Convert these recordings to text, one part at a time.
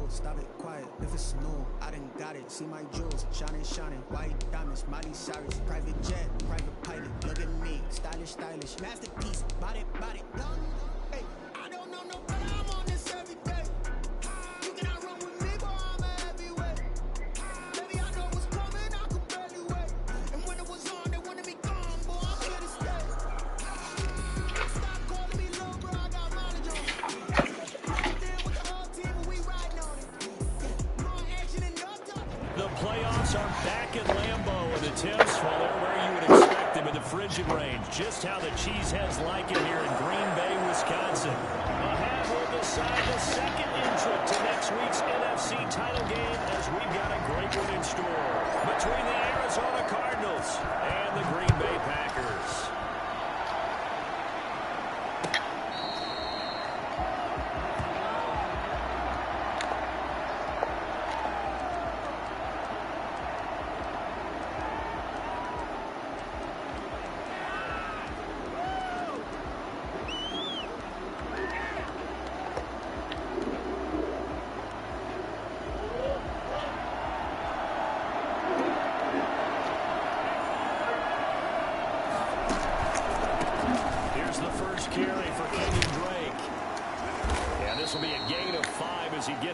Stop it, quiet, if it's new, I done got it. See my jewels, shining, shining, white diamonds, Miley Cyrus, private jet, private pilot. Look at me, stylish, stylish, masterpiece, body, body, young. Hey, I don't know no better, I'm on this every day. You cannot run with me, boy, I'm a heavyweight. Baby, I know what's coming, I could barely wait. And when it was on, they wanted me gone, boy, I'm here to stay. Stop calling me low, bro, I got mileage on it. Out there with the whole team, and we riding on it. The playoffs are back at Lambeau, and the Temps, well, they're where you would expect them in the frigid range. Just how the Cheeseheads like it here in Green Bay, Wisconsin. A half will decide the second entrant to next week's NFC title game, as we've got a great one in store between the Arizona Cardinals and the Green Bay Packers.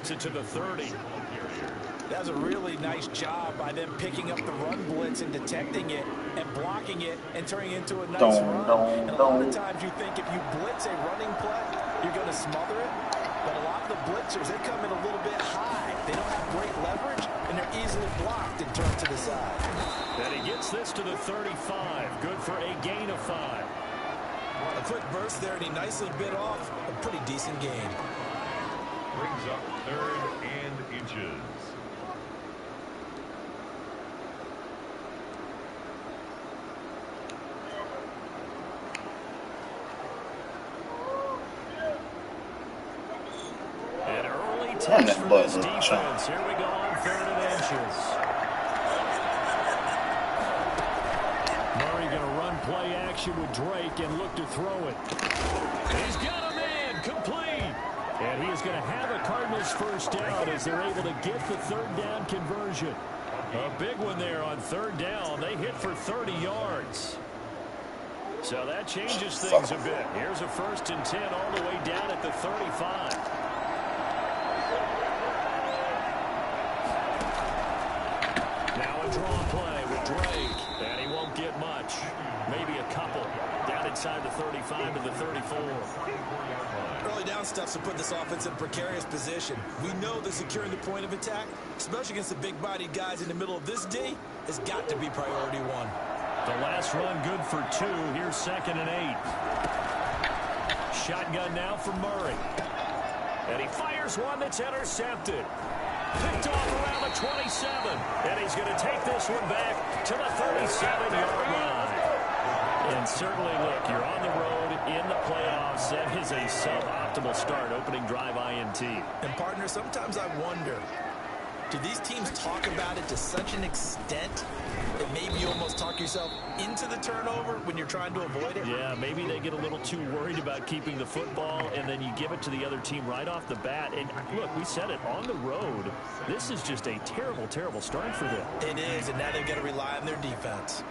To the 30. That's a really nice job by them picking up the run blitz and detecting it and blocking it and turning it into a nice run. And a lot of times you think if you blitz a running play, you're going to smother it. But a lot of the blitzers, they come in a little bit high. They don't have great leverage, and they're easily blocked and turned to the side. And he gets this to the 35. Good for a gain of 5. A quick burst there, and he nicely bit off a pretty decent gain. Brings up 3rd and inches. An early touch for this defense. Here we go on 3rd and inches. Murray going to run play action with Drake and look to throw it. He's got a man complete. And he is going to have a Cardinals first down as they're able to get the 3rd down conversion. A big one there on 3rd down. They hit for 30 yards. So that changes things a bit. Here's a 1st and 10 all the way down at the 35. Now a draw play with Drake. And he won't get much. Maybe a couple. Down inside the 35 to the 34. Early down stuffs to put this offense in a precarious position. We know that securing the point of attack, especially against the big-bodied guys in the middle of this D, has got to be priority 1. The last run good for 2. Here's 2nd and 8. Shotgun now for Murray. And he fires one that's intercepted. Picked off around the 27. And he's going to take this one back to the 37-yard line. And certainly, look, you're on the road in the playoffs. That is a suboptimal start, opening drive INT. And, partner, sometimes I wonder, do these teams talk about it to such an extent that maybe you almost talk yourself into the turnover when you're trying to avoid it? Yeah, maybe they get a little too worried about keeping the football, and then you give it to the other team right off the bat. And, look, we said it, on the road, this is just a terrible, terrible start for them. It is, and now they've got to rely on their defense.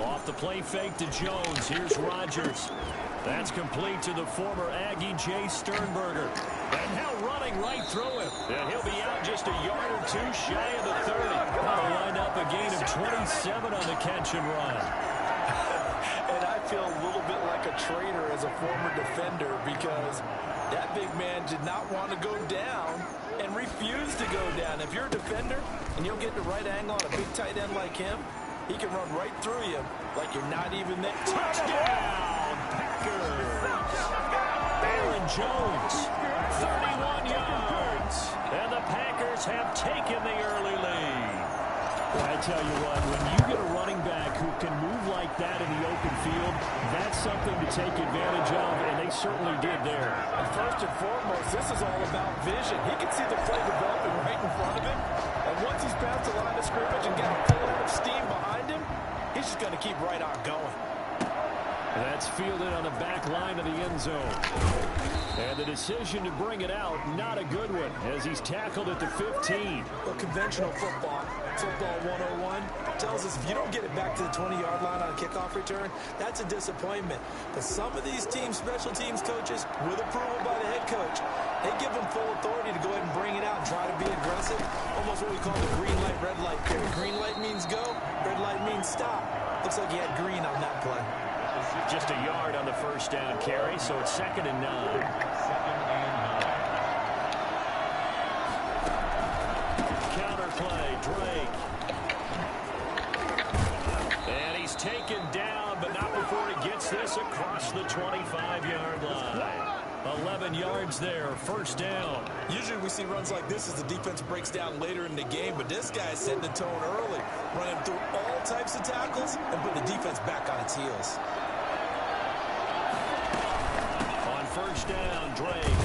Off the play fake to Jones. Here's Rodgers. That's complete to the former Aggie Jay Sternberger. And now running right through him. And he'll be out just a yard or 2 shy of the 30. That'll wind up a gain of 27 on the catch and run. And I feel a little bit like a traitor as a former defender because that big man did not want to go down and refused to go down. If you're a defender and you'll get the right angle on a big tight end like him, he can run right through you like you're not even there. Touchdown, Packers! Aaron Jones, 31 yards. And the Packers have taken the early lead. Well, I tell you what, when you get a running back who can move like that in the open field, that's something to take advantage of, and they certainly did there. And first and foremost, this is all about vision. He can see the play developing right in front of him, and once he's past the line of scrimmage and got a full head of steam behind him, he's just going to keep right on going. That's fielded on the back line of the end zone. And the decision to bring it out, not a good one, as he's tackled at the 15. Well, conventional football 101, tells us if you don't get it back to the 20-yard line on a kickoff return, that's a disappointment. But some of these teams, special teams coaches, with approval by the head coach, they give them full authority to go ahead and bring it out and try to be aggressive. Almost what we call the green light, red light theory. Green light means go, red light means stop. Looks like he had green on that play. Just a yard on the first down carry, so it's 2nd and 9. Counter play, Drake. And he's taken down, but not before he gets this across the 25-yard line. 11 yards there, 1st down. Usually we see runs like this as the defense breaks down later in the game, but this guy's setting the tone early, running through all types of tackles and putting the defense back on its heels. On 1st down, Drake.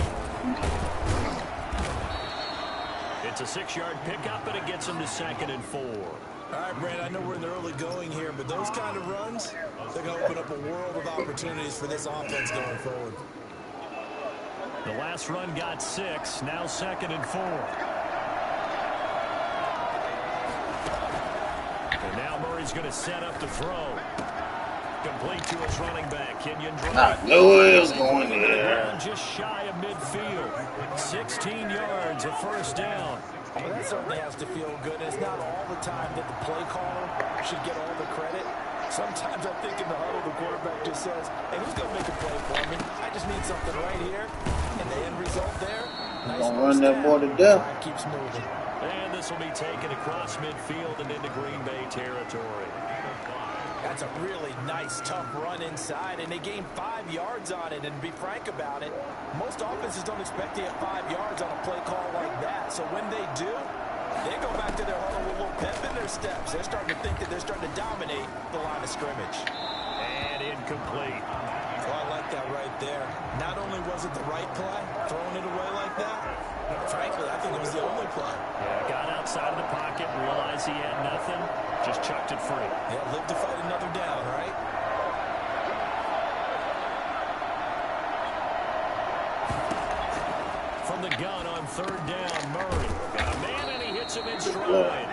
It's a 6-yard pickup, and it gets him to 2nd and 4. All right, Brand, I know we're in the early going here, but those kind of runs, they're going to open up a world of opportunities for this offense going forward. The last run got 6, now 2nd and 4. And now Murray's going to set up the throw. Complete to his running back, Kenyon Drake. I knew it was going there. Just shy of midfield. 16 yards, a 1st down. Well, that certainly has to feel good. It's not all the time that the play caller should get all the credit. Sometimes I think in the huddle, the quarterback just says, hey, who's going to make a play for me? I just need something right here. And the end result there, nice Don't run that boy to death. Keeps moving. And this will be taken across midfield and into Green Bay territory. That's a really nice, tough run inside, and they gained 5 yards on it. And to be frank about it, most offenses don't expect to get 5 yards on a play call like that. So when they do, they go back to their huddle with a little pep in their steps. They're starting to think that they're starting to dominate the line of scrimmage. And incomplete. Well, I like that right there. Not only was it the right play, throwing it away like that, frankly, I think it was the only play. Yeah, got outside of the pocket, realized he had nothing, just chucked it free. Yeah, live to fight another down, right? From the gun on 3rd down, Murray. Got a man, and he hits him in stride.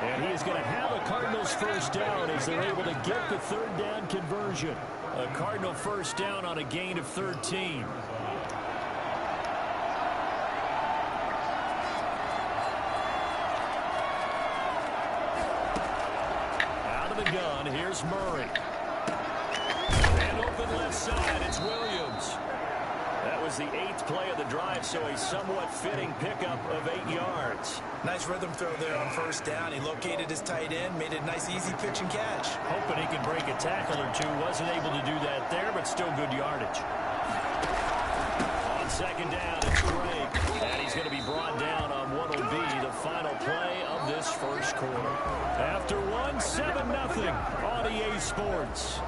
And he is going to have a Cardinals 1st down as they're able to get the 3rd down conversion. A Cardinal 1st down on a gain of 13. Out of the gun, here's Murray. And open left side, it's Williams. That was the 8th play of the drive, so a somewhat fitting pickup of 8 yards. Nice rhythm throw there on 1st down. He located his tight end, made it a nice, easy pitch and catch. Hoping he could break a tackle or two. Wasn't able to do that there, but still good yardage. On 2nd down, it's Drake. And he's going to be brought down on what will be the final play of this 1st quarter. After one, 7-0 on EA Sports.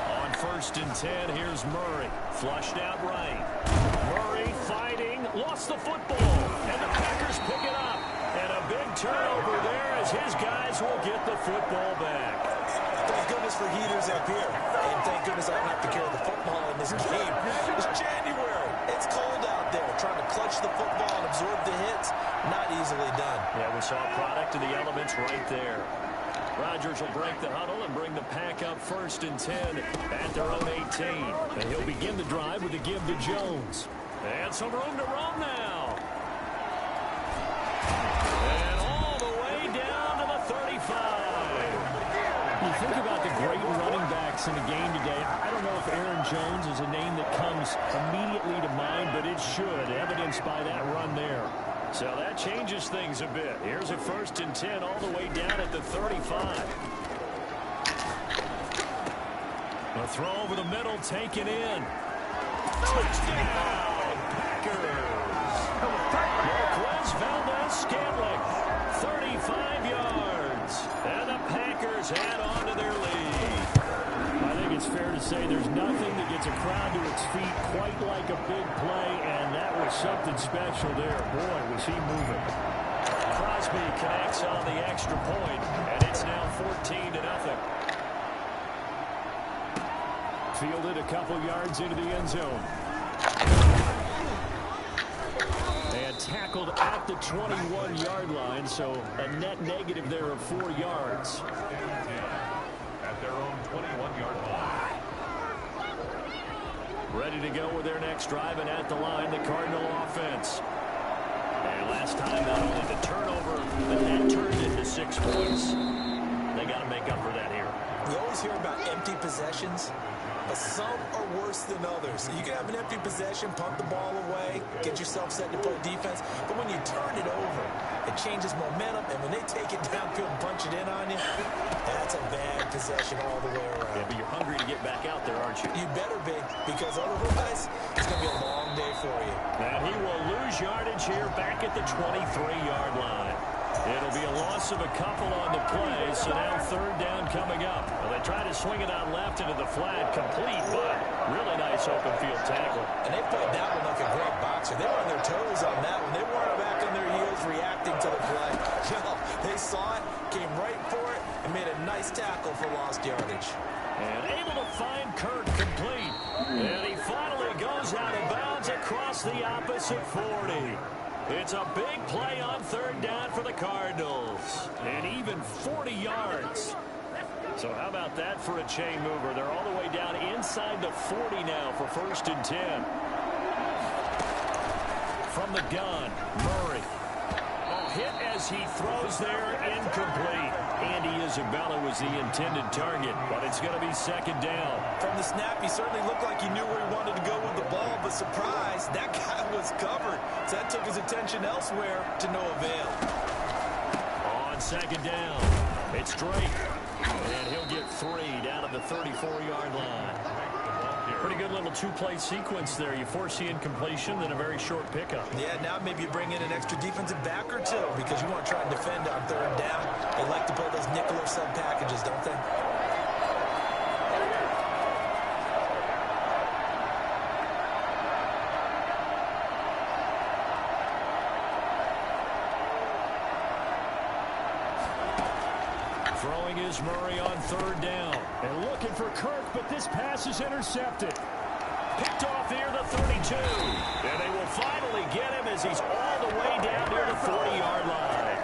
On 1st and 10, here's Murray. Flushed out right. Murray fighting, lost the football, and the Packers pick it up. And a big turnover there as his guys will get the football back. Thank goodness for heaters up here. And thank goodness I don't have to carry the football in this game. It's January. It's cold out there. Trying to clutch the football and absorb the hits, not easily done. Yeah, we saw a product of the elements right there. Rodgers will break the huddle and bring the pack up 1st and 10 at their own 18. And he'll begin the drive with a give to Jones. And some room to roam now. And all the way down to the 35. You think about the great running backs in the game today. I don't know if Aaron Jones is a name that comes immediately to mind, but it should, evidenced by that run there. So that changes things a bit. Here's a 1st and 10 all the way down at the 35. A throw over the middle, taken in. Touchdown, Packers. Marquez Valdez-Scantling, 35 yards. And the Packers add on to their lead. I think it's fair to say there's nothing that something special there. Boy, was he moving. Crosby connects on the extra point, and it's now 14-0. Fielded a couple yards into the end zone. And tackled at the 21-yard line, so a net negative there of 4 yards. At their own 21-yard line. Ready to go with their next drive, and at the line, the Cardinal offense. And last time, not only the turnover, but that turned into 6 points. They got to make up for that here. You always hear about empty possessions, but some are worse than others. You can have an empty possession, punt the ball away, get yourself set to play defense, but when you turn it over, it changes momentum, and when they take it downfield and punch it in on you, that's a bad possession all the way around. Yeah, but you're hungry to get back out there, aren't you? You better be, because otherwise, it's going to be a long day for you. And he will lose yardage here back at the 23-yard line. It'll be a loss of a couple on the play, so now third down coming up. Well, they try to swing it out left into the flat, complete, but really nice open field tackle. And they played that one like a great boxer. They were on their toes on that one. They weren't back on their heels reacting to the play. No, they saw it, came right for it, and made a nice tackle for lost yardage. And able to find Kirk complete. And he finally goes out of bounds across the opposite 40. It's a big play on third down for the Cardinals. And even 40 yards. So how about that for a chain mover? They're all the way down inside the 40 now for 1st and 10. From the gun, Murray. Hit as he throws there, incomplete. Andy Isabella was the intended target, but it's going to be 2nd down. From the snap, he certainly looked like he knew where he wanted to go with the ball, but surprise, that guy was covered. So that took his attention elsewhere to no avail. On 2nd down, it's Drake, and he'll get 3 down at the 34-yard line. Pretty good little 2-play sequence there. You force the incompletion, then a very short pickup. Yeah, now maybe you bring in an extra defensive back or two because you want to try and defend on third down. They like to play those nickel or sub packages, don't they? Throwing is Murray on third down. And looking for Kirk, but this pass is intercepted. Picked off near the 32. And they will finally get him as he's all the way down near the 40-yard line.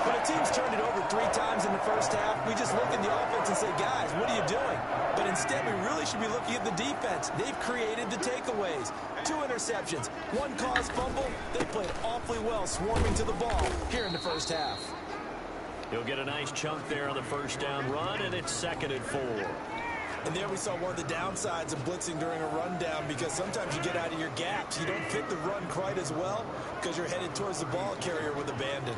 When a team's turned it over 3 times in the first half, we just look at the offense and say, guys, what are you doing? But instead, we really should be looking at the defense. They've created the takeaways. 2 interceptions, 1 caused fumble. They played awfully well swarming to the ball here in the first half. He'll get a nice chunk there on the first down run, and it's 2nd and 4. And there we saw one of the downsides of blitzing during a rundown because sometimes you get out of your gaps. You don't fit the run quite as well because you're headed towards the ball carrier with abandon.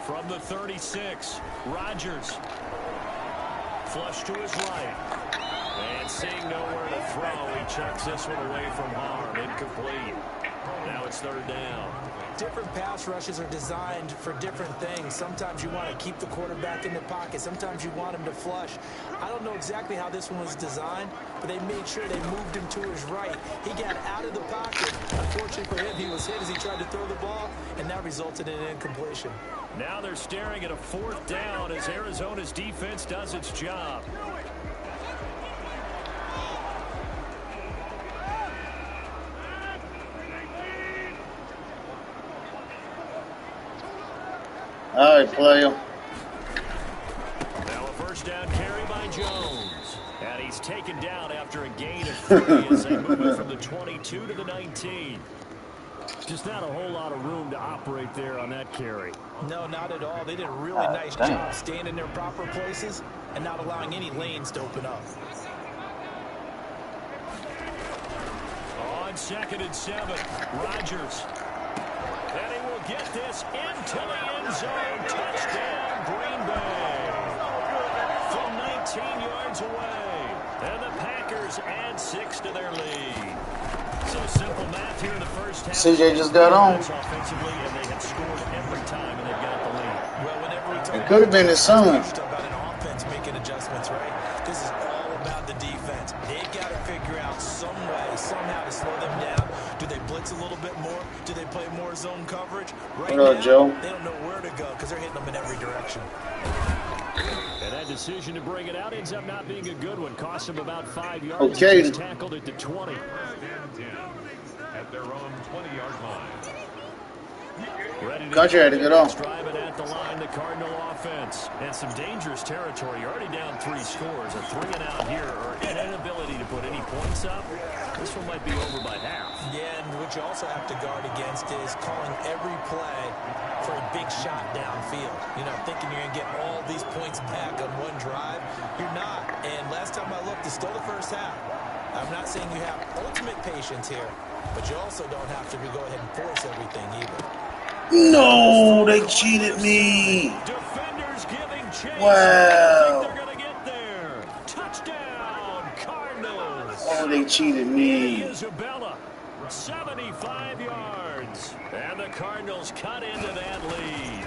From the 36, Rodgers. Flush to his right. And seeing nowhere to throw, he chucks this one away from harm. Incomplete. Now it's third down. Different pass rushes are designed for different things. Sometimes you want to keep the quarterback in the pocket. Sometimes you want him to flush. I don't know exactly how this one was designed, but they made sure they moved him to his right. He got out of the pocket. Unfortunately for him, he was hit as he tried to throw the ball, and that resulted in an incompletion. Now they're staring at a 4th down as Arizona's defense does its job. All right, player. Now a first down carry by Jones. And he's taken down after a gain of 3 as they move it from the 22 to the 19. Just not a whole lot of room to operate there on that carry. No, not at all. They did a really nice job staying in their proper places and not allowing any lanes to open up. On 2nd and 7, Rodgers. And he will get this into the end zone. Touchdown, Green Bay. From 19 yards away. And the Packers add 6 to their lead. So simple math here in the first half. CJ just got on. Offensively, and they have scored every time, and they've got the lead. Well, whenever we talk It could have been his son. about an offense making adjustments, right? This is all about the defense. They've got to figure out some way, somehow to slow them down. Do they blitz blitz a little bit more? Do they play more zone coverage? Right What up, now, Joe? they don't know where to go because they're hitting them in every direction. And that decision to bring it out ends up not being a good one. Cost him about 5 yards. Okay. He just tackled it to 20. First and 10 at their own 20-yard line. Ready to Country had to get off. driving at the line, the Cardinal offense. And some dangerous territory. You're already down 3 scores. A 3 and out here, or an inability to put any points up. This one might be over by half. Yeah, and what you also have to guard against is calling every play for a big shot downfield. You know, thinking you're going to get all these points back on one drive. You're not. And last time I looked, it's still the first half. I'm not saying you have ultimate patience here, but you also don't have to go ahead and force everything either. No, they cheated me. Defenders giving chase. Wow. They're going to get there. Touchdown, Cardinals. Oh, they cheated me. Isabella, 75 yards. And the Cardinals cut into that lead.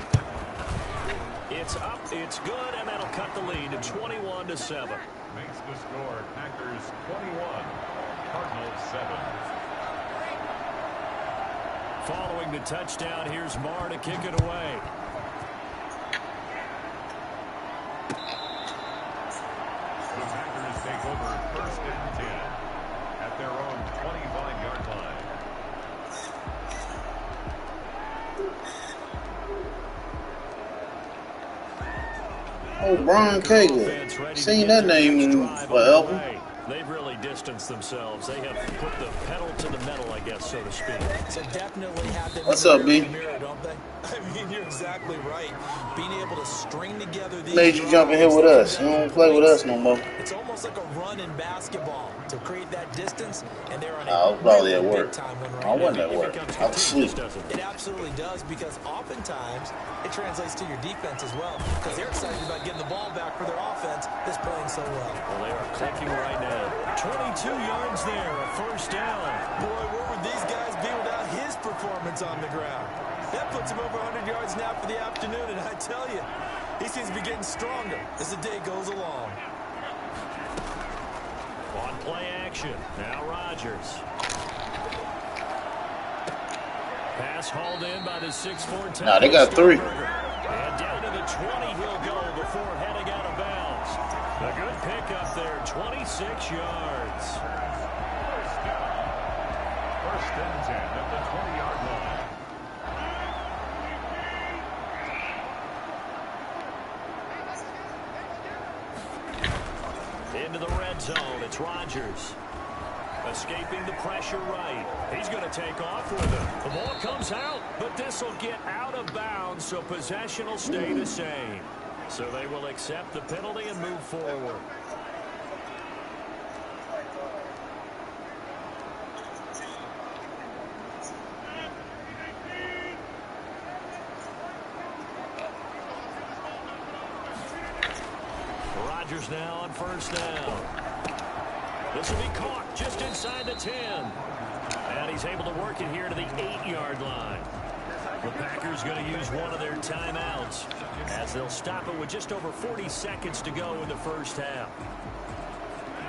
It's up, it's good, and that'll cut the lead to 21-7. Makes the score Packers 21, Cardinals 7. Following the touchdown, here's Marr to kick it away. The Packers take over first and 10 at their own 25-yard line. Oh, Brian Cagle. Seen that name in forever. They've really distanced themselves. They have put the pedal to the metal, I guess, so to speak. So definitely have them What's in the up, B? rearview mirror, don't they? I mean, you're exactly right. Being able to string together these Made you jump in here with us. You don't play with us no more. It's almost like a run in basketball to create that distance, and they're on I a was probably really at work. big time win I right wasn't now. at work. I was asleep. It absolutely does, because oftentimes it translates to your defense as well, because they're excited about getting the ball back for their offense that's playing so well. Well, they are clicking right now. 22 yards there, a first down. Boy, where would these guys be without his performance on the ground? That puts him over 100 yards now for the afternoon, and I tell you, he seems to be getting stronger as the day goes along. On play action, now Rodgers. Pass hauled in by the 6'4". Nah, they got 3. And down to the 20 he'll go before heading out of bounds. A good pickup there, 26 yards. First and 10 at the 20-yard line. Into the red zone, it's Rodgers. Escaping the pressure right. He's going to take off with it. The ball comes out, but this will get out of bounds, so possession will stay the same. So they will accept the penalty and move forward. Rodgers now on first down. This will be caught just inside the 10. And he's able to work it here to the 8-yard line. The Packers going to use one of their timeouts as they'll stop it with just over 40 seconds to go in the first half.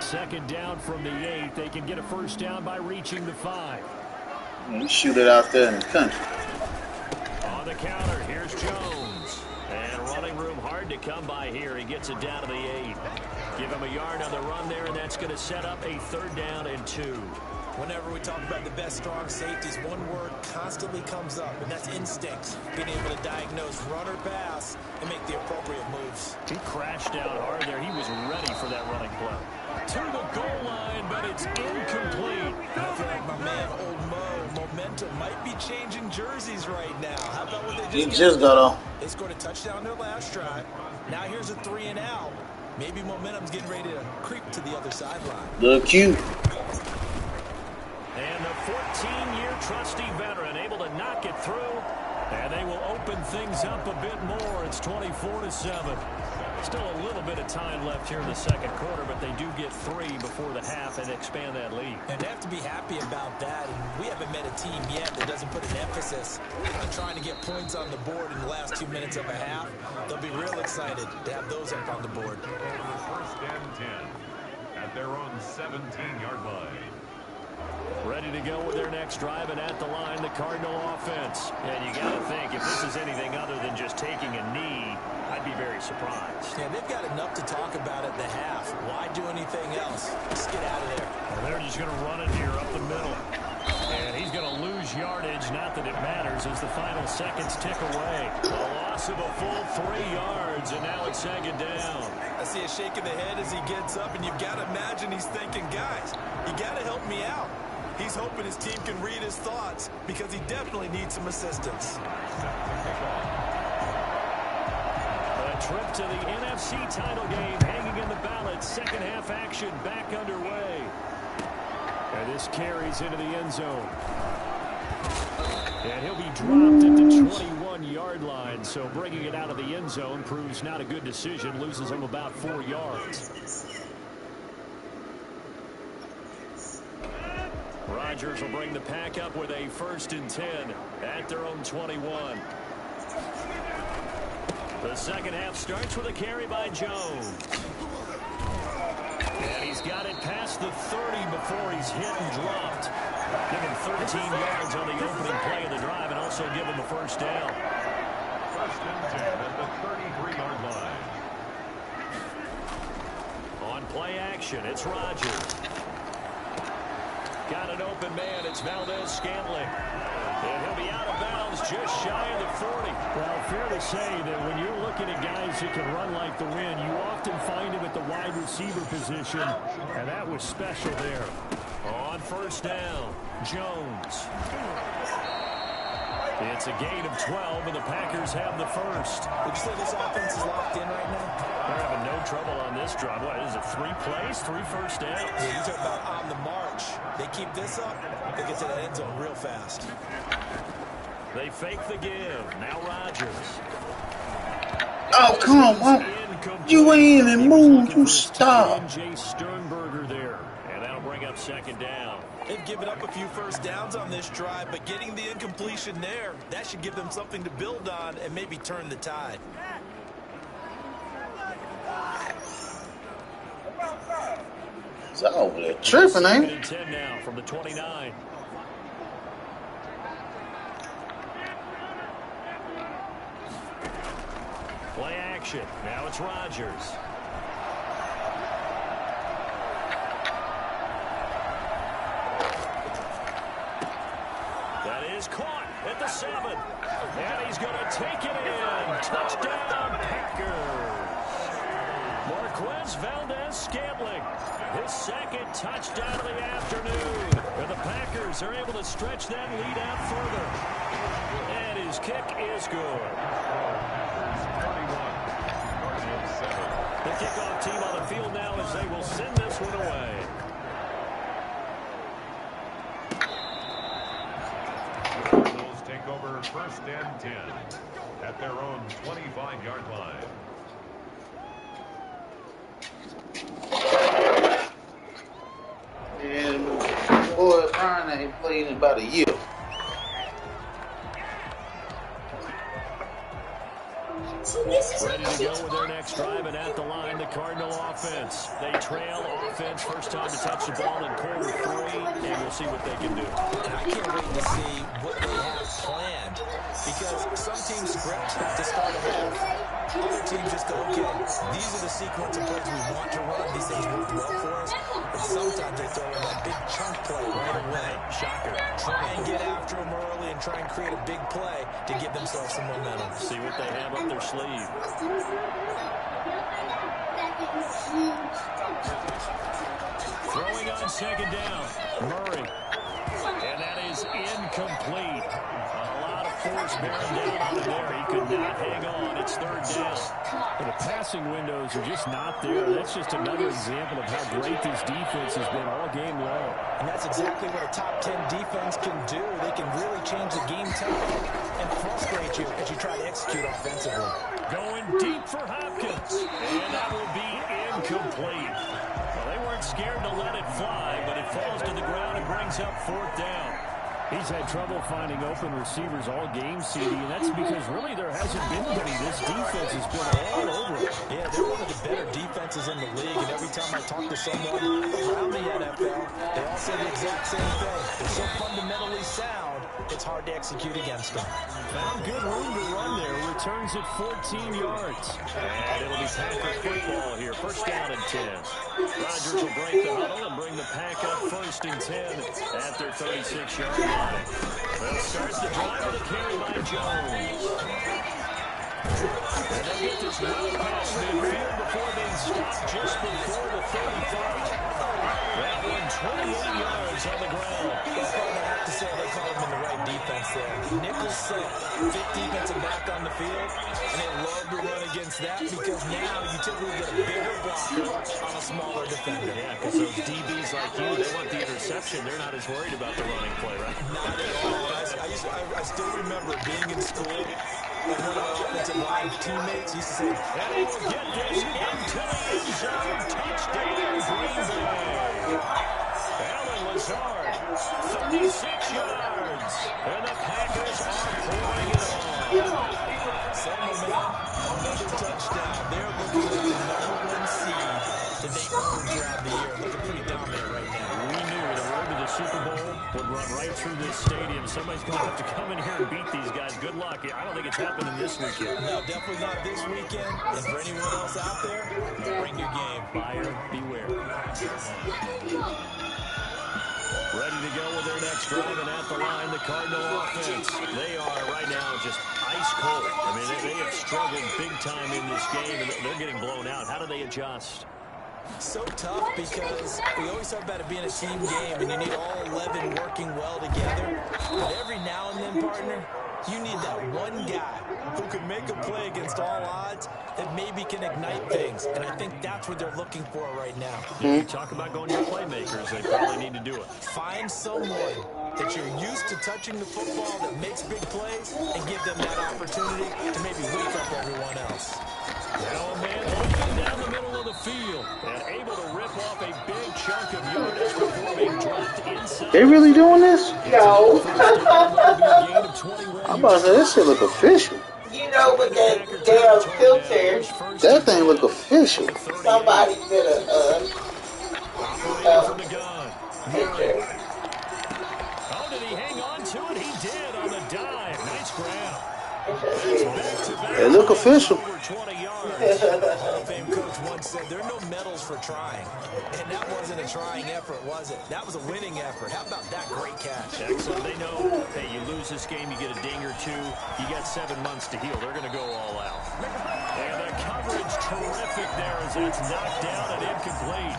Second down from the 8. They can get a first down by reaching the 5. You shoot it out there in the country. On the counter, here's Jones. And running room hard to come by here. He gets it down to the 8. Give him a yard on the run there, and that's going to set up a third down and 2. Whenever we talk about the best strong safeties, one word constantly comes up, and that's instincts. Being able to diagnose run or pass and make the appropriate moves. He crashed out hard there. He was ready for that running play. To the goal line, but it's incomplete. I feel like my man, Old Mo, momentum might be changing jerseys right now. How about what they just got off. They scored a touchdown their last drive. Now here's a 3 and out. Maybe momentum's getting ready to creep to the other sideline. Look cute. And the 14-year trusty veteran able to knock it through. And they will open things up a bit more. It's 24-7. Still a little bit of time left here in the second quarter, but they do get 3 before the half and expand that lead. And they have to be happy about that. And we haven't met a team yet that doesn't put an emphasis on trying to get points on the board in the last 2 minutes of a half. They'll be real excited to have those up on the board. First and 10 at their own 17-yard line. Ready to go with their next drive, and at the line, the Cardinal offense. And you got to think, if this is anything other than just taking a knee, I'd be very surprised. Yeah, they've got enough to talk about at the half. Why do anything else? Just get out of there. Well, they're just going to run it here up the middle. And he's going to lose yardage, not that it matters, as the final seconds tick away. A loss of a full 3 yards, and now it's second down. I see a shake of the head as he gets up, and you've got to imagine he's thinking, guys, you got to help me out. He's hoping his team can read his thoughts because he definitely needs some assistance. A trip to the NFC title game hanging in the balance. Second half action back underway. And this carries into the end zone. And he'll be dropped at the 21-yard line. So bringing it out of the end zone proves not a good decision. Loses him about 4 yards. Rodgers will bring the pack up with a 1st and 10 at their own 21. The second half starts with a carry by Jones. And he's got it past the 30 before he's hit and dropped. Give him 13 yards on the opening play of the drive and also give him a 1st down. 1st and 10 at the 33-yard line. On play action, it's Rodgers. Got an open man. It's Valdez-Scantling. And he'll be out of bounds just shy of the 40. Well, fair to say that when you're looking at guys who can run like the wind, you often find him at the wide receiver position, and that was special there. On 1st down, Jones. It's a gain of 12, and the Packers have the 1st. Would you say this offense is locked in right now? They're having no trouble on this drive. What is it, 3 plays, 3 first downs? Yeah, you talk about on the march. They keep this up, they get to the end zone real fast. They fake the give. Now Rodgers. Oh, come on. You ain't even move. You stop. Jay Sternberger there. And that'll bring up 2nd down. They've given up a few first downs on this drive, but getting the incompletion there, that should give them something to build on and maybe turn the tide. It's over there tripping, ain't it? 10 now from the 29. Play action. Now it's Rodgers. That is caught at the 7. And he's going to take it in. Touchdown, Packers. Marquez Valdez-Scantling. His 2nd touchdown of the afternoon. And the Packers are able to stretch that lead out further. And his kick is good. The kickoff team on the field now as they will send this one away. Cardinals take over 1st and 10 at their own 25-yard line. And boy, Brian ain't played in about a year. Ready to go with their next drive, and at the line, the Cardinal offense. They trail offense, first time to touch the ball in quarter 3, and we'll see what they can do. And I can't wait to see what they have planned, because some teams script to start a half. Other teams just go, okay, these are the sequence of plays we want to run. These things work well for us. But sometimes they throw in that big chunk play right away. Shocker. Try and get after them early and try and create a big play to give themselves some momentum. See what they have up their sleeve. Throwing on 2nd down. Murray. And that is incomplete. A lot of force bearing down on him there. He could not hang on. It's 3rd down. And the passing windows are just not there. That's just another example of how great this defense has been all game long. And that's exactly what a top 10 defense can do. They can really change the game tempo and frustrate you as you try to execute offensively. Going deep for Hopkins. And that will be incomplete. Well, they weren't scared to let it fly, but it falls to the ground and brings up 4th down. He's had trouble finding open receivers all game, CD, and that's because really there hasn't been many. This defense has been all over it. Yeah, they're one of the better defenses in the league, and every time I talk to someone around the NFL, they all say the exact same thing. They're so fundamentally sound, it's hard to execute against them. Found good room to run there. Returns at 14 yards. And it'll be Packer football here. First down and 10. Rodgers will break the huddle and bring the pack up first and 10 at their 36-yard line. They'll start the drive with a carry by Jones. And they'll get this run past midfield before being stopped just before the 35. That one 28 yards on the ground. I have to say they call him in the right defense there. Nickel set, fit defensive back on the field, and they love to run against that because now you typically get a bigger blocker on a smaller defender. Yeah, because those DBs like you, they want the interception. They're not as worried about the running play, right? Not at all. I still remember being in school, and one of my offensive line teammates used to say, and he will get this into the end zone. Touchdown, Green Bay. Allen Lazard, 36 yards. And the Packers are pouring it on. Another touchdown. They're looking like the #1 seed that they earned throughout the year. Looking pretty dominant right now. We knew the road to the Super Bowl would run right through this stadium. Somebody's going to have to come in here and beat these guys. Good luck. I don't think it's happening this weekend. No, definitely not this weekend. And for anyone else out there, bring your game. Buyer beware. Ready to go with their next drive, and at the line, the Cardinal offense. They are right now just ice cold. I mean, they have struggled big time in this game, and they're getting blown out. How do they adjust? So tough because we always talk about it being a team game, and you need all 11 working well together. But every now and then, partner, you need that one guy who can make a play against all odds that maybe can ignite things. And I think that's what they're looking for right now. You talk about going to playmakers. They probably need to do it. Find someone that you're used to touching the football that makes big plays and give them that opportunity to maybe wake up everyone else. Now a man looking down the middle of the field and able to rip off a big chunk of yardage before being dropped inside. They really doing this? No. I'm about to say, this shit look official. You know, with that damn filter, that thing look official. somebody did a from the gun. picture. Oh, did he hang on to it? He did on the dive. Nice grab. They look official. Hall of Fame coach once said, there are no medals for trying. And that wasn't a trying effort, was it? That was a winning effort. How about that great catch? Excellent. They know, hey, you lose this game, you get a ding or two. You got 7 months to heal. They're going to go all out. And the coverage terrific there as it's knocked down and incomplete.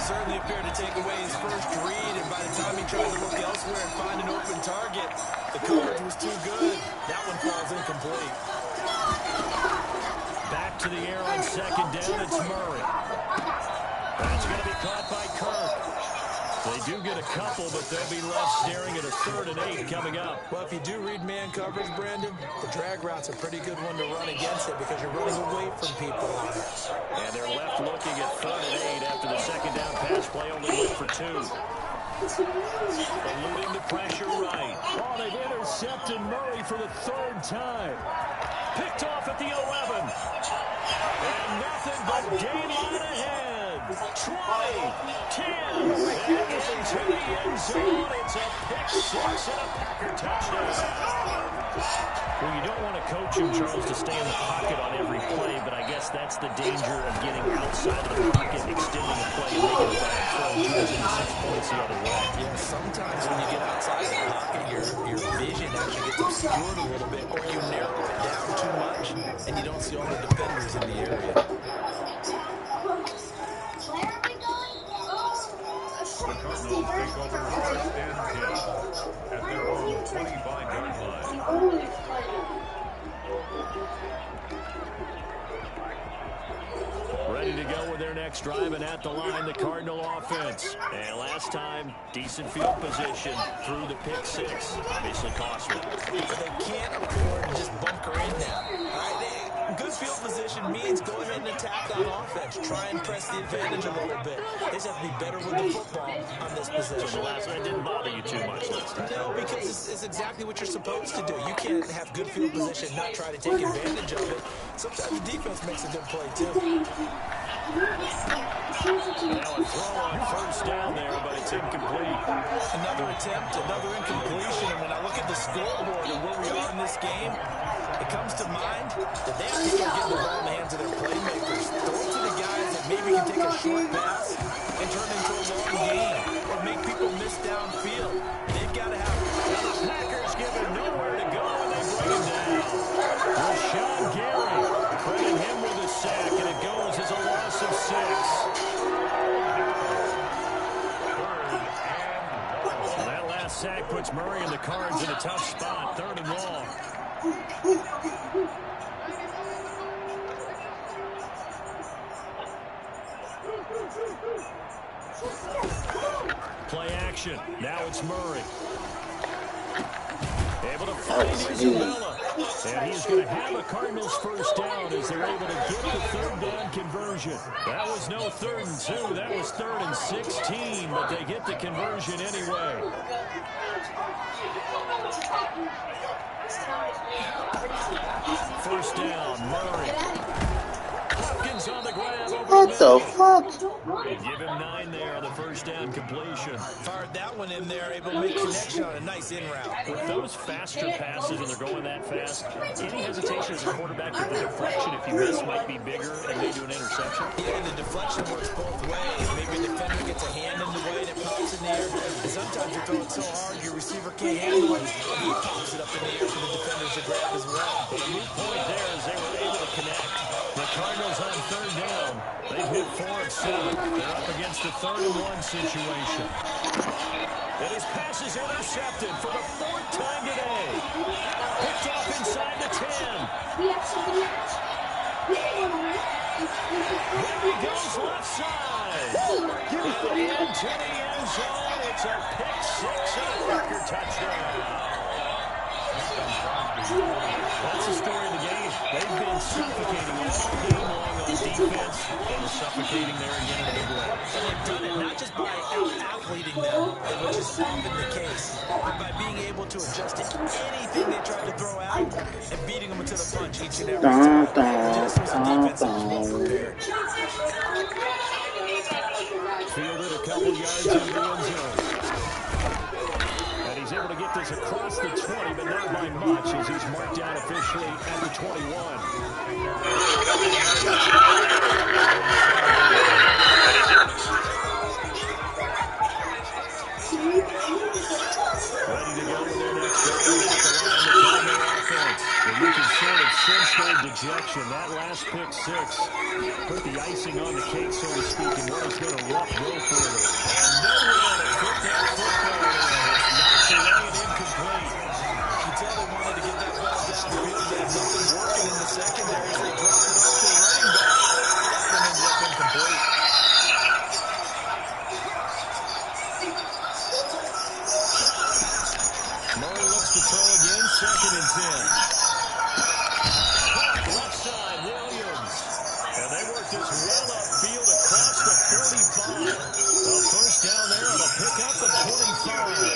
Certainly appeared to take away his first read, and by the time he tried to look elsewhere and find an open target, the coverage was too good. That one falls incomplete. Back to the air on second down, it's Murray. That's going to be caught by Kirk. They do get a couple, but they'll be left staring at a 3rd and 8 coming up. Well, if you do read man coverage, Brandon, the drag route's a pretty good one to run against it because you're running away from people on it. And they're left looking at 3rd and 8 after the second down pass play only went for 2. Eluding the pressure right. Oh, they've intercepted Murray for the 3rd time. Picked off at the 11. And nothing but game on ahead. 20, 10, and into the end zone. It's a pick 6 and a Packer touchdown. Well, you don't want to coach him, Charles, to stay in the pocket on every play, but I guess that's the danger of getting outside of the pocket, extending the play, and making a bad throw, using 6 points the other way. Yeah, sometimes when you get outside the pocket, your vision actually gets obscured a little bit, or you narrow it down too much, and you don't see all the defenders in the area. The Cardinals take over first and 10 at their own 25-yard line. Ready to go with their next drive, and at the line, the Cardinal offense. And last time, decent field position through the pick 6. Obviously costly. They can't afford to just bunker in now. All right, good field position means go ahead and attack on offense. Try and press the advantage a little bit. They just have to be better with the football on this possession. So the last one didn't bother you too much last time. No, because it's exactly what you're supposed to do. You can't have good field position and not try to take advantage of it. Sometimes the defense makes a good play, too. Now a throw on first down there, but it's incomplete. Another attempt, another incompletion. And when I look at the scoreboard and where we are in this game, it comes to mind that they have to start getting the ball in the hands of their playmakers. Throw it to the guys that maybe can take a short pass and turn it into a long gain or make people miss downfield. They've got to have it. The Packers give him nowhere to go, and they bring him down. Rashawn Gary, credit him with a sack, and it goes as a loss of 6. That last sack puts Murray and the Cards in a tough spot, 3rd and long. Play action. Now it's Murray. Able to find Isabella. And he's going to have a Cardinals first down as they're able to get the 3rd down conversion. That was no 3rd and 2. That was 3rd and 16, but they get the conversion anyway. First down, Murray. Hopkins on the grab over What the fuck? Give him 9 there on the first down completion. Fired that one in there, able to make connection on a nice in route. With those faster passes when they're going that fast, any hesitation as a quarterback with the deflection, if you miss, might be bigger and lead to an interception. Yeah, the deflection works both ways. Maybe a defender gets a hand in the way that pops in the air. And sometimes you throw it so hard your receiver can't handle it. He pops it up in the air for the defenders to grab as well. But a moot point there as they were able to connect. The Cardinals on 3rd down. They've hit 4 of 7. They're up against a 3rd and 1 situation. And his pass is intercepted for the 4th time today. Picked off inside the 10. There he goes left side. And into the end zone. It's a pick 6 and a Packer touchdown. That's the story of the game. They've been suffocating all game long on defense, and suffocating there again in a big way. And they've done it not just by out-athleting them, which is often the case, but by being able to adjust to anything they try to throw out and beating them into the punch each and every time. Just was a defense that was well prepared. Fielded a couple yards into the end zone. He's able to get this across the 20, but not by much as he's marked down officially at the 21. Ready to go with their next drive at the line to their offense. And you can sort of sense their dejection. That last pick 6 put the icing on the cake, so to speak, and what has been a rough go for them. And nowhere to put that football in. It's knocked away and incomplete. You can tell they wanted to get that ball downfield. They had nothing working in the secondary. They dropped it off to the running back. That one ended up incomplete. Murray looks to throw again, 2nd and 10. Left side, Williams. And they work this well upfield across the 45. A first down there on a pickup of 25.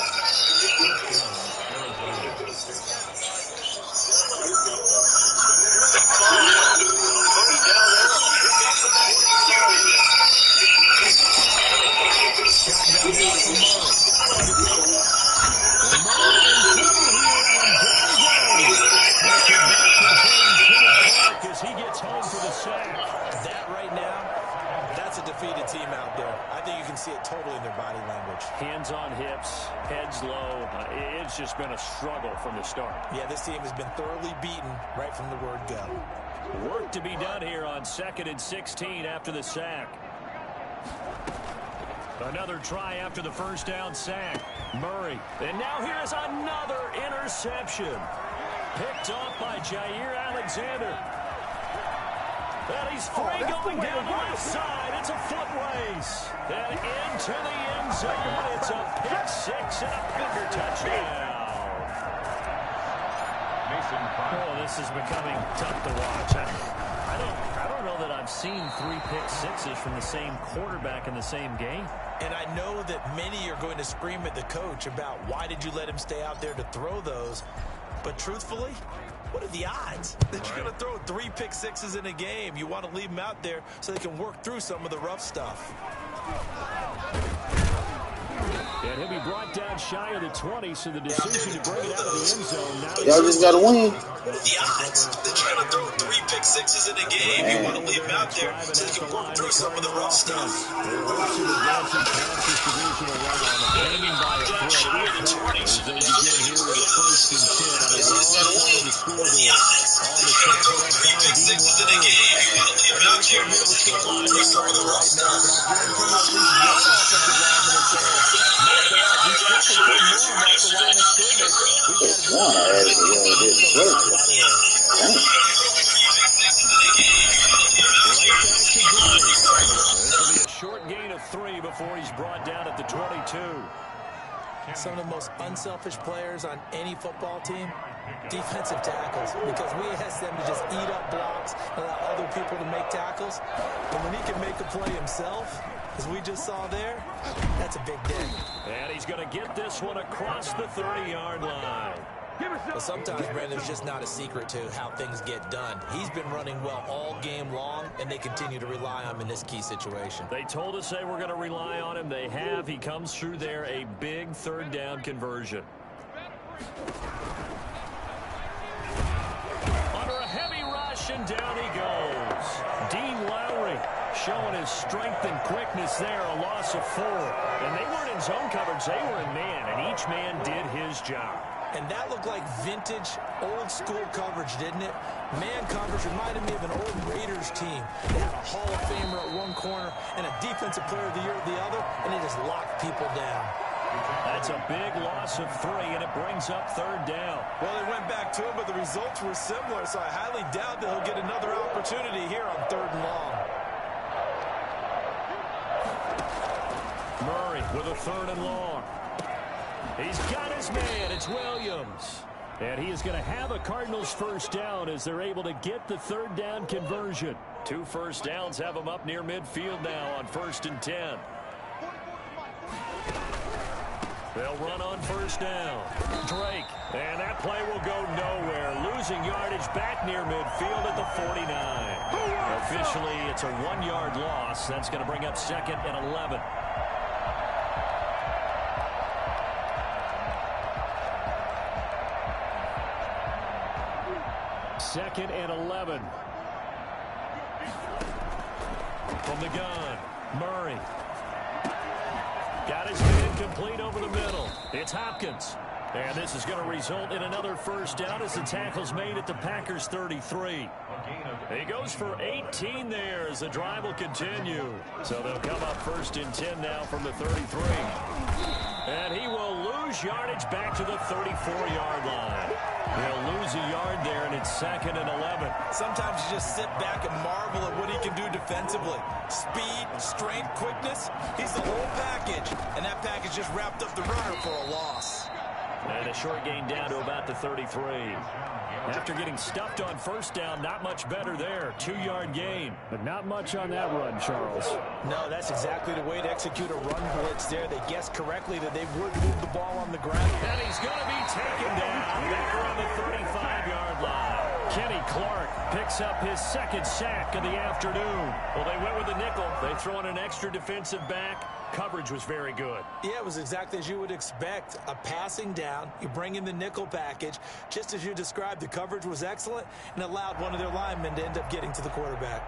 Shotgun now for Murray. And Murray in trouble here, and down he goes. That could not contain Kenny Clark as he gets home for the sack. That right now, that's a defeated team out there. I think you can see it totally in their body language. Hands on hips, heads low. It's just been a struggle from the start. Yeah, this team has been thoroughly beaten right from the word go. Work to be done here on 2nd and 16 after the sack. Another try after the first down sack. Murray. And now here is another interception. Picked off by Jair Alexander. And he's free going down the left side. It's a foot race. And into the end zone. It's a pick 6 and a Packer touchdown. Oh, this is becoming tough to watch. I don't know that I've seen 3 pick sixes from the same quarterback in the same game. And I know that many are going to scream at the coach about why did you let him stay out there to throw those. But truthfully, what are the odds that you're going to throw 3 pick sixes in a game? You want to leave them out there so they can work through some of the rough stuff. And he'll be brought down shy of the 20, so the decision to bring it out of the end zone. Y'all just got to win. The odds that you're going to throw 3 pick sixes in a game, you want to leave them out there so they can work through some of the rough stuff. They're watching the dancing pass distribution around, hanging by a thread. As they begin here with a 1st and 10 on the wrong side of the scoreboard. On the tackle, that's Dean Lowry. You want to leave them out there so they can work through some of the rough stuff. This will be a short gain of 3 before he's brought down at the 22. Some of the most unselfish players on any football team, defensive tackles, because we ask them to just eat up blocks and allow other people to make tackles. But when he can make a play himself, as we just saw there, that's a big day. And he's going to get this one across the 30-yard line. Well, sometimes, Brandon, there's just not a secret to how things get done. He's been running well all game long, and they continue to rely on him in this key situation. They told us they were going to rely on him. They have. He comes through there, a big 3rd down conversion. Under a heavy rush, and down he goes. Dean Lowry showing his strength and quickness there, a loss of 4. And they weren't in zone coverage. They were in man, and each man did his job. And that looked like vintage, old-school coverage, didn't it? Man coverage reminded me of an old Raiders team. They had a Hall of Famer at one corner and a Defensive Player of the Year at the other, and they just locked people down. That's a big loss of 3, and it brings up 3rd down. Well, they went back to him, but the results were similar, so I highly doubt that he'll get another opportunity here on 3rd and long. Murray with a 3rd and long. He's got his man. It's Williams. And he is going to have a Cardinals 1st down as they're able to get the 3rd down conversion. 2 first downs have them up near midfield now on 1st and 10. They'll run on 1st down. Drake. And that play will go nowhere. Losing yardage back near midfield at the 49. Officially, it's a 1-yard loss. That's going to bring up 2nd and 11. Second and 11. From the gun, Murray. Got his man complete over the middle. It's Hopkins. And this is going to result in another 1st down as the tackle's made at the Packers 33. He goes for 18 there as the drive will continue. So they'll come up 1st and 10 now from the 33. And he will lose yardage back to the 34-yard line. He'll lose a yard there, and it's 2nd and 11. Sometimes you just sit back and marvel at what he can do defensively. Speed, strength, quickness. He's the whole package. And that package just wrapped up the runner for a loss. And a short gain down to about the 33. After getting stuffed on 1st down, not much better there. 2-yard gain. But not much on that run, Charles. No, that's exactly the way to execute a run blitz there. They guessed correctly that they would move the ball on the ground. And he's going to be taken down back around the 35-yard line. Kenny Clark picks up his 2nd sack of the afternoon. Well, they went with the nickel. They throw in an extra defensive back. Coverage was very good. Yeah, it was exactly as you would expect. A passing down, you bring in the nickel package. Just as you described, the coverage was excellent and allowed one of their linemen to end up getting to the quarterback.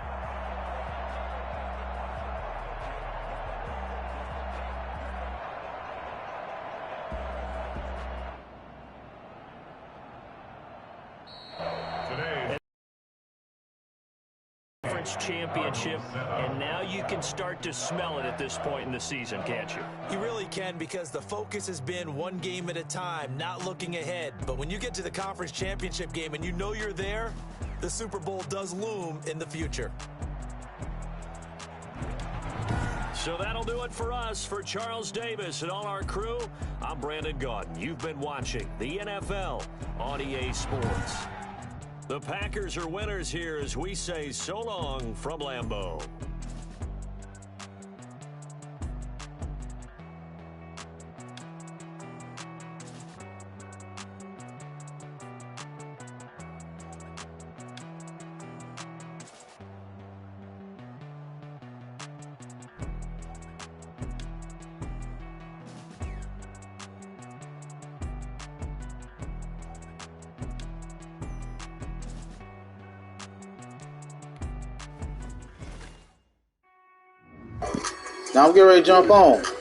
Championship, and now you can start to smell it at this point in the season, can't you? You really can, because the focus has been one game at a time, not looking ahead. But when you get to the conference championship game and you know you're there, the Super Bowl does loom in the future. So that'll do it for us. For Charles Davis and all our crew, I'm Brandon Gaudin. You've been watching the NFL on EA Sports. The Packers are winners here as we say so long from Lambeau. Now I'm getting ready to jump on.